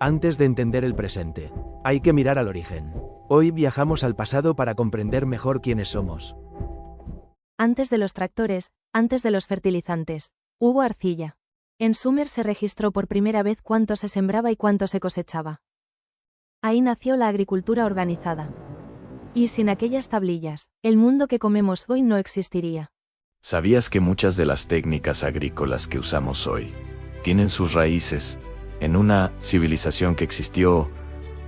Antes de entender el presente, hay que mirar al origen. Hoy viajamos al pasado para comprender mejor quiénes somos. Antes de los tractores, antes de los fertilizantes, hubo arcilla. En Sumer se registró por primera vez cuánto se sembraba y cuánto se cosechaba. Ahí nació la agricultura organizada. Y sin aquellas tablillas, el mundo que comemos hoy no existiría. ¿Sabías que muchas de las técnicas agrícolas que usamos hoy tienen sus raíces en una civilización que existió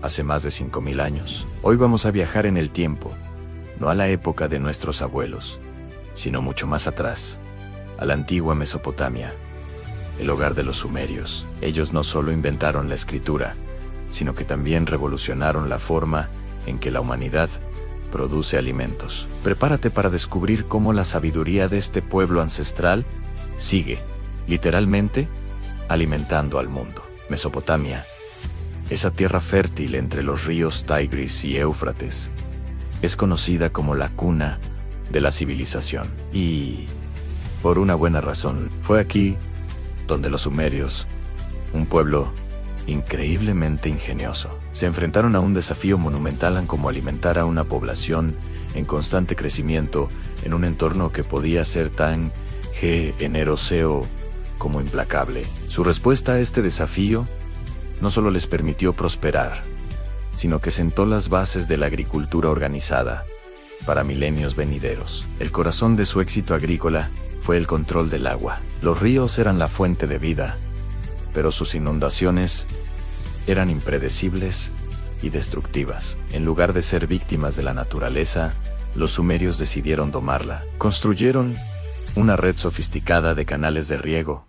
hace más de 5000 años? Hoy vamos a viajar en el tiempo, no a la época de nuestros abuelos, sino mucho más atrás, a la antigua Mesopotamia, el hogar de los sumerios. Ellos no solo inventaron la escritura, sino que también revolucionaron la forma en que la humanidad produce alimentos. Prepárate para descubrir cómo la sabiduría de este pueblo ancestral sigue, literalmente, alimentando al mundo. Mesopotamia, esa tierra fértil entre los ríos Tigris y Éufrates, es conocida como la cuna de la civilización. Y, por una buena razón, fue aquí donde los sumerios, un pueblo increíblemente ingenioso, se enfrentaron a un desafío monumental como alimentar a una población en constante crecimiento en un entorno que podía ser tan generoso como implacable. Su respuesta a este desafío no solo les permitió prosperar, sino que sentó las bases de la agricultura organizada para milenios venideros. El corazón de su éxito agrícola fue el control del agua. Los ríos eran la fuente de vida, pero sus inundaciones eran impredecibles y destructivas. En lugar de ser víctimas de la naturaleza, los sumerios decidieron domarla. Construyeron una red sofisticada de canales de riego,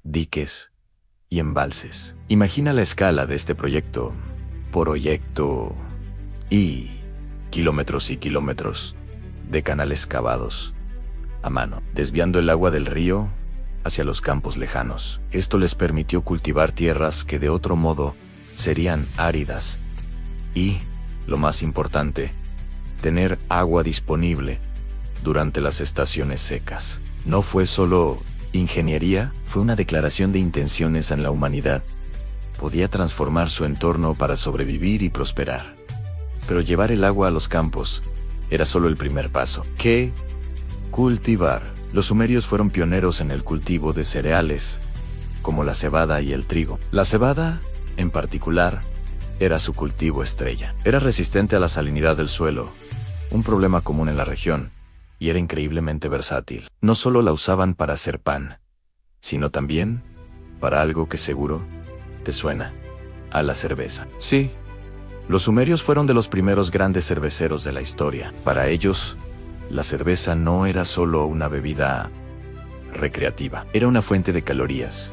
diques y embalses. Imagina la escala de este proyecto y kilómetros de canales cavados a mano, desviando el agua del río hacia los campos lejanos. Esto les permitió cultivar tierras que de otro modo serían áridas y, lo más importante, tener agua disponible durante las estaciones secas. No fue solo ingeniería, fue una declaración de intenciones en la humanidad. Podía transformar su entorno para sobrevivir y prosperar. Pero llevar el agua a los campos era solo el primer paso. ¿Qué? Cultivar. Los sumerios fueron pioneros en el cultivo de cereales, como la cebada y el trigo. La cebada, en particular, era su cultivo estrella. Era resistente a la salinidad del suelo, un problema común en la región, y era increíblemente versátil. No solo la usaban para hacer pan, sino también para algo que seguro te suena: a la cerveza. Sí, los sumerios fueron de los primeros grandes cerveceros de la historia. Para ellos, la cerveza no era solo una bebida recreativa, era una fuente de calorías,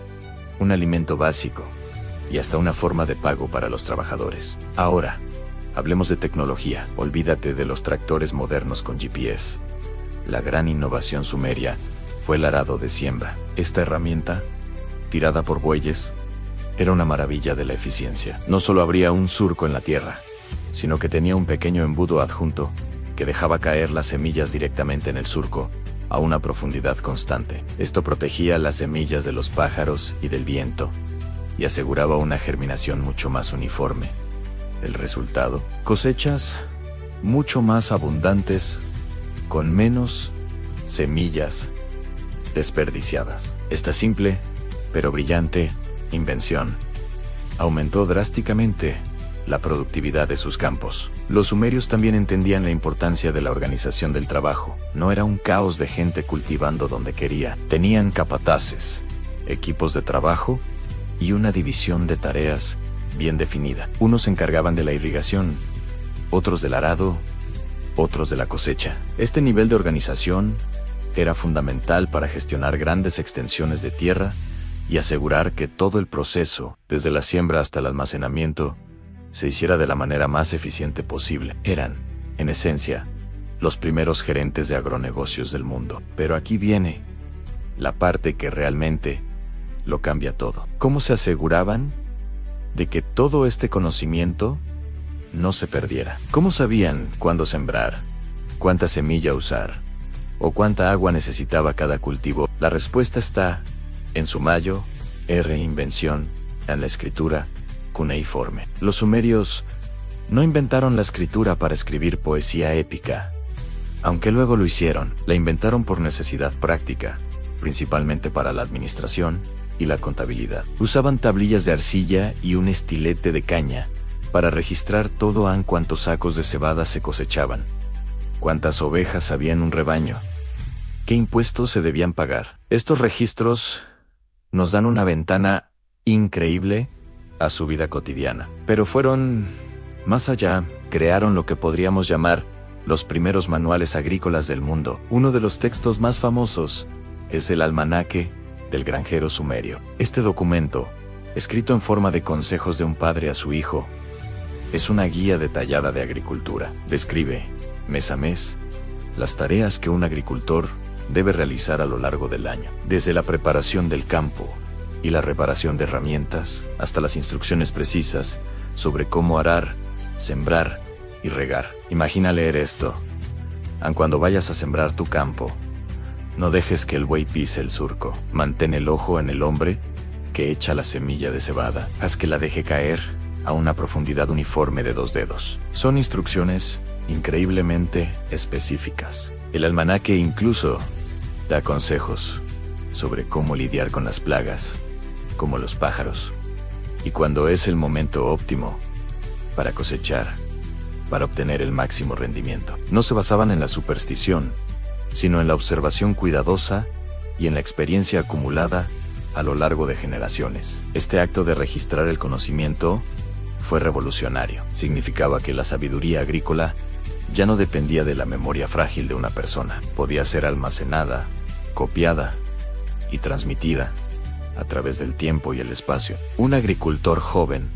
un alimento básico y hasta una forma de pago para los trabajadores. Ahora, hablemos de tecnología. Olvídate de los tractores modernos con GPS. La gran innovación sumeria fue el arado de siembra. Esta herramienta, tirada por bueyes, era una maravilla de la eficiencia. No solo abría un surco en la tierra, sino que tenía un pequeño embudo adjunto que dejaba caer las semillas directamente en el surco, a una profundidad constante. Esto protegía las semillas de los pájaros y del viento, y aseguraba una germinación mucho más uniforme. El resultado: cosechas mucho más abundantes, con menos semillas desperdiciadas. Esta simple, pero brillante, invención aumentó drásticamente la productividad de sus campos. Los sumerios también entendían la importancia de la organización del trabajo. No era un caos de gente cultivando donde quería. Tenían capataces, equipos de trabajo y una división de tareas bien definida. Unos se encargaban de la irrigación, otros del arado, otros de la cosecha. Este nivel de organización era fundamental para gestionar grandes extensiones de tierra y asegurar que todo el proceso, desde la siembra hasta el almacenamiento, se hiciera de la manera más eficiente posible. Eran, en esencia, los primeros gerentes de agronegocios del mundo. Pero aquí viene la parte que realmente lo cambia todo. ¿Cómo se aseguraban de que todo este conocimiento no se perdiera? ¿Cómo sabían cuándo sembrar, cuánta semilla usar o cuánta agua necesitaba cada cultivo? La respuesta está en su reinvención, en la escritura, cuneiforme. Los sumerios no inventaron la escritura para escribir poesía épica, aunque luego lo hicieron. La inventaron por necesidad práctica, principalmente para la administración y la contabilidad. Usaban tablillas de arcilla y un estilete de caña para registrar todo en cuántos sacos de cebada se cosechaban, cuántas ovejas había en un rebaño, qué impuestos se debían pagar. Estos registros nos dan una ventana increíble a su vida cotidiana. Pero fueron más allá, crearon lo que podríamos llamar los primeros manuales agrícolas del mundo. Uno de los textos más famosos es el Almanaque del Granjero Sumerio. Este documento, escrito en forma de consejos de un padre a su hijo, es una guía detallada de agricultura. Describe, mes a mes, las tareas que un agricultor debe realizar a lo largo del año, desde la preparación del campo y la reparación de herramientas, hasta las instrucciones precisas sobre cómo arar, sembrar y regar. Imagina leer esto. Aun cuando vayas a sembrar tu campo, no dejes que el buey pise el surco. Mantén el ojo en el hombre que echa la semilla de cebada. Haz que la deje caer a una profundidad uniforme de 2 dedos. Son instrucciones increíblemente específicas. El almanaque incluso da consejos sobre cómo lidiar con las plagas, como los pájaros, y cuándo es el momento óptimo para cosechar, para obtener el máximo rendimiento. No se basaban en la superstición, sino en la observación cuidadosa y en la experiencia acumulada a lo largo de generaciones. Este acto de registrar el conocimiento fue revolucionario. Significaba que la sabiduría agrícola ya no dependía de la memoria frágil de una persona. Podía ser almacenada, copiada y transmitida a través del tiempo y el espacio. Un agricultor joven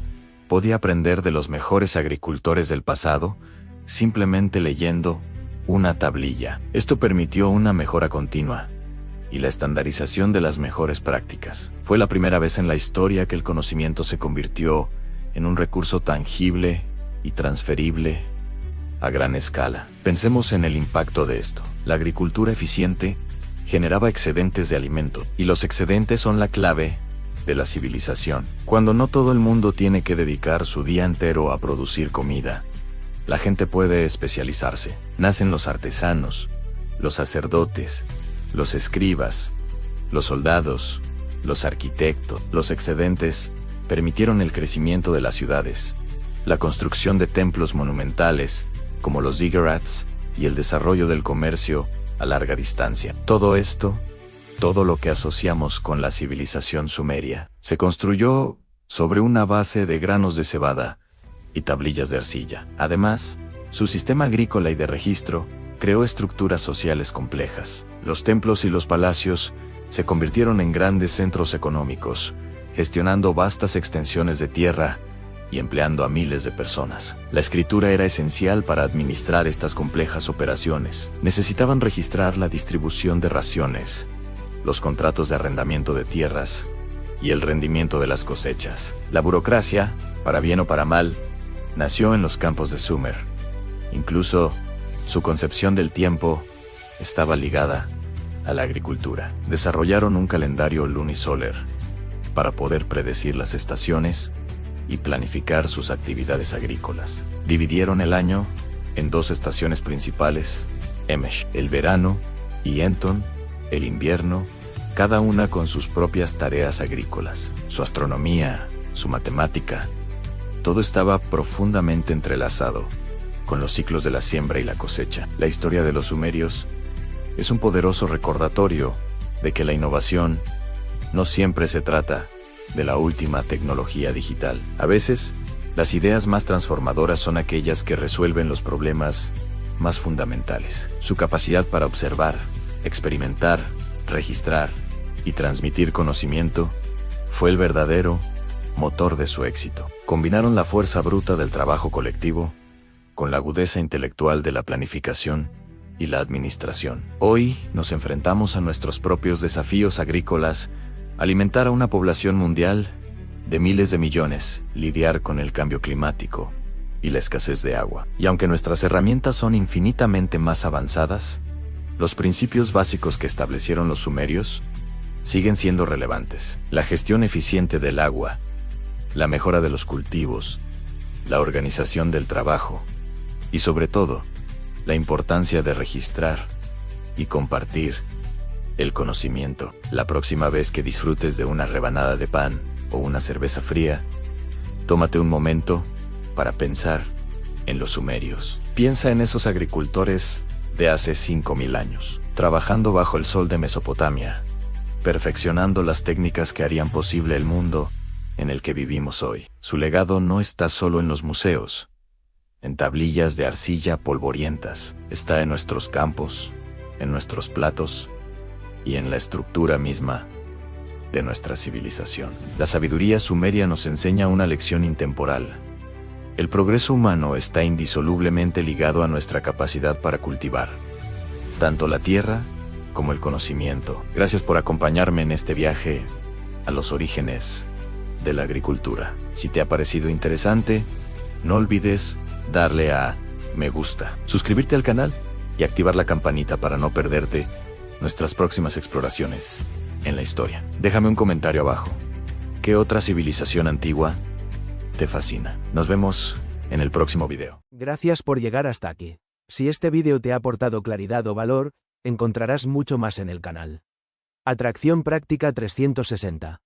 podía aprender de los mejores agricultores del pasado simplemente leyendo una tablilla. Esto permitió una mejora continua y la estandarización de las mejores prácticas. Fue la primera vez en la historia que el conocimiento se convirtió en un recurso tangible y transferible a gran escala. Pensemos en el impacto de esto. La agricultura eficiente generaba excedentes de alimento, y los excedentes son la clave de la civilización. Cuando no todo el mundo tiene que dedicar su día entero a producir comida, la gente puede especializarse. Nacen los artesanos, los sacerdotes, los escribas, los soldados, los arquitectos. Los excedentes permitieron el crecimiento de las ciudades, la construcción de templos monumentales, como los ziggurats, y el desarrollo del comercio a larga distancia. Todo esto, todo lo que asociamos con la civilización sumeria, se construyó sobre una base de granos de cebada y tablillas de arcilla. Además, su sistema agrícola y de registro creó estructuras sociales complejas. Los templos y los palacios se convirtieron en grandes centros económicos, gestionando vastas extensiones de tierra y empleando a miles de personas. La escritura era esencial para administrar estas complejas operaciones. Necesitaban registrar la distribución de raciones, los contratos de arrendamiento de tierras y el rendimiento de las cosechas. La burocracia, para bien o para mal, nació en los campos de Sumer. Incluso su concepción del tiempo estaba ligada a la agricultura. Desarrollaron un calendario lunisolar para poder predecir las estaciones y planificar sus actividades agrícolas. Dividieron el año en 2 estaciones principales, Emesh, el verano, y Enton, el invierno, cada una con sus propias tareas agrícolas. Su astronomía, su matemática, todo estaba profundamente entrelazado con los ciclos de la siembra y la cosecha. La historia de los sumerios es un poderoso recordatorio de que la innovación no siempre se trata de la última tecnología digital. A veces, las ideas más transformadoras son aquellas que resuelven los problemas más fundamentales. Su capacidad para observar, experimentar, registrar y transmitir conocimiento fue el verdadero motor de su éxito. Combinaron la fuerza bruta del trabajo colectivo con la agudeza intelectual de la planificación y la administración. Hoy nos enfrentamos a nuestros propios desafíos agrícolas: alimentar a una población mundial de miles de millones, lidiar con el cambio climático y la escasez de agua. Y aunque nuestras herramientas son infinitamente más avanzadas, los principios básicos que establecieron los sumerios siguen siendo relevantes. La gestión eficiente del agua, la mejora de los cultivos, la organización del trabajo y sobre todo, la importancia de registrar y compartir el conocimiento. La próxima vez que disfrutes de una rebanada de pan o una cerveza fría, tómate un momento para pensar en los sumerios. Piensa en esos agricultores de hace 5000 años, trabajando bajo el sol de Mesopotamia, perfeccionando las técnicas que harían posible el mundo en el que vivimos hoy. Su legado no está solo en los museos, en tablillas de arcilla polvorientas, está en nuestros campos, en nuestros platos y en la estructura misma de nuestra civilización. La sabiduría sumeria nos enseña una lección intemporal. El progreso humano está indisolublemente ligado a nuestra capacidad para cultivar tanto la tierra como el conocimiento. Gracias por acompañarme en este viaje a los orígenes de la agricultura. Si te ha parecido interesante, no olvides darle a me gusta, suscribirte al canal y activar la campanita para no perderte nuestras próximas exploraciones en la historia. Déjame un comentario abajo. ¿Qué otra civilización antigua te fascina? Nos vemos en el próximo video. Gracias por llegar hasta aquí. Si este vídeo te ha aportado claridad o valor, encontrarás mucho más en el canal. Atracción práctica 360.